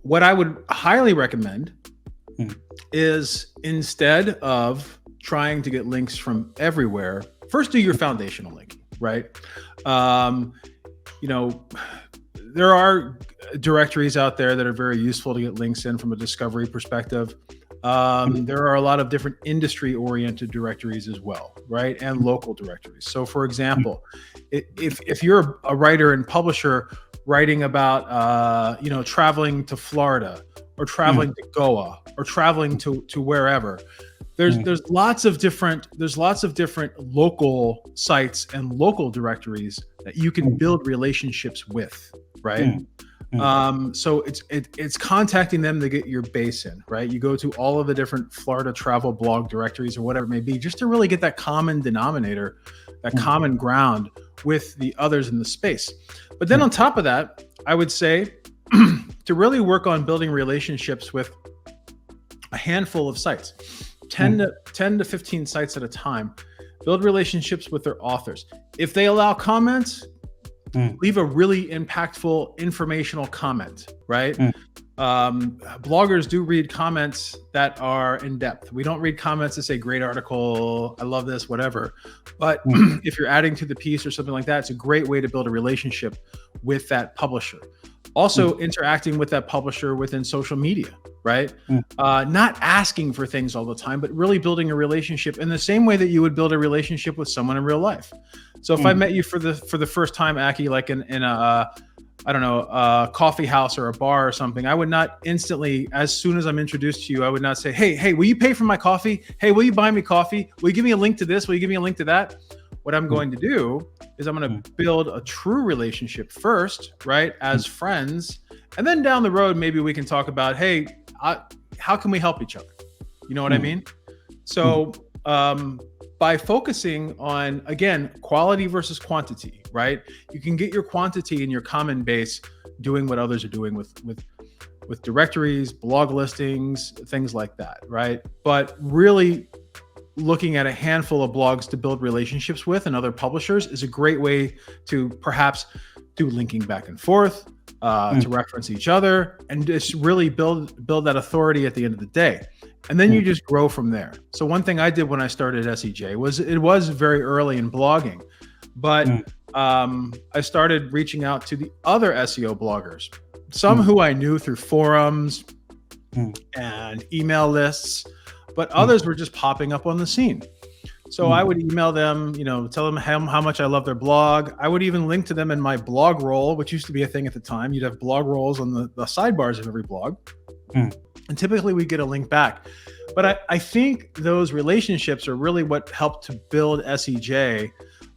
what I would highly recommend Mm. is, instead of trying to get links from everywhere, first do your foundational linking, right? You know, there are directories out there that are very useful to get links in from a discovery perspective. There are a lot of different industry-oriented directories as well, right? And local directories. So, for example, if you're a writer and publisher writing about, you know, traveling to Florida or traveling to Goa or traveling to wherever, there's lots of different local sites and local directories that you can build relationships with, right? So it's contacting them to get your base in, right? You go to all of the different Florida travel blog directories or whatever it may be, just to really get that common denominator, that common ground with the others in the space. But then on top of that, I would say to really work on building relationships with a handful of sites, 10 to 15 sites at a time. Build relationships with their authors. If they allow comments, leave a really impactful, informational comment, right? Bloggers do read comments that are in depth. We don't read comments that say, great article, I love this, whatever. But if you're adding to the piece or something like that, it's a great way to build a relationship with that publisher. Also interacting with that publisher within social media, right? Not asking for things all the time, but really building a relationship in the same way that you would build a relationship with someone in real life. So if I met you for the first time, Aki, like in a I don't know, a coffee house or a bar or something, I would not instantly, as soon as I'm introduced to you, I would not say, hey, will you pay for my coffee? Hey, will you buy me coffee? Will you give me a link to this? Will you give me a link to that? What I'm going to do is I'm going to build a true relationship first, right? As friends. And then down the road, maybe we can talk about, hey, how can we help each other? You know what I mean? So by focusing on, again, quality versus quantity, right? You can get your quantity and your common base doing what others are doing with directories, blog listings, things like that, right? But really looking at a handful of blogs to build relationships with and other publishers is a great way to perhaps do linking back and forth, to reference each other, and just really build that authority at the end of the day. And then you just grow from there. So one thing I did when I started 𝐬𝐨 was, it was very early in blogging, but I started reaching out to the other SEO bloggers, some who I knew through forums and email lists, but others were just popping up on the scene. So I would email them, you know, tell them how much I love their blog. I would even link to them in my blog roll, which used to be a thing at the time. You'd have blog rolls on the sidebars of every blog. And typically we get a link back. But I think those relationships are really what helped to build 𝐬𝐨,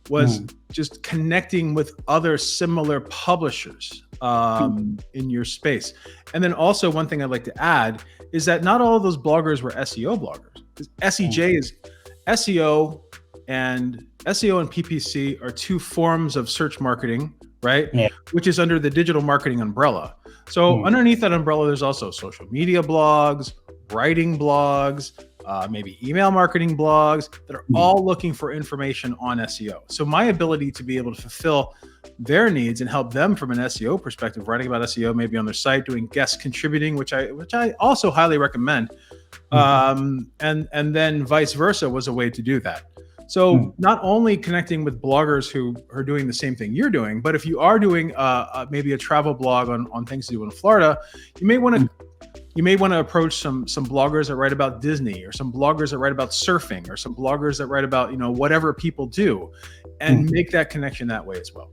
was just connecting with other similar publishers in your space. And then also one thing I'd like to add is that not all of those bloggers were SEO bloggers. 𝐬𝐨 is SEO and PPC are two forms of search marketing, right? Which is under the digital marketing umbrella. So underneath that umbrella, there's also social media blogs, writing blogs, maybe email marketing blogs that are all looking for information on SEO. So my ability to be able to fulfill their needs and help them from an SEO perspective, writing about SEO, maybe on their site, doing guest contributing, which I also highly recommend. And then vice versa was a way to do that. So not only connecting with bloggers who are doing the same thing you're doing, but if you are doing maybe a travel blog on things to do in Florida, you may want to approach some bloggers that write about Disney, or some bloggers that write about surfing, or some bloggers that write about, you know, whatever people do, and make that connection that way as well.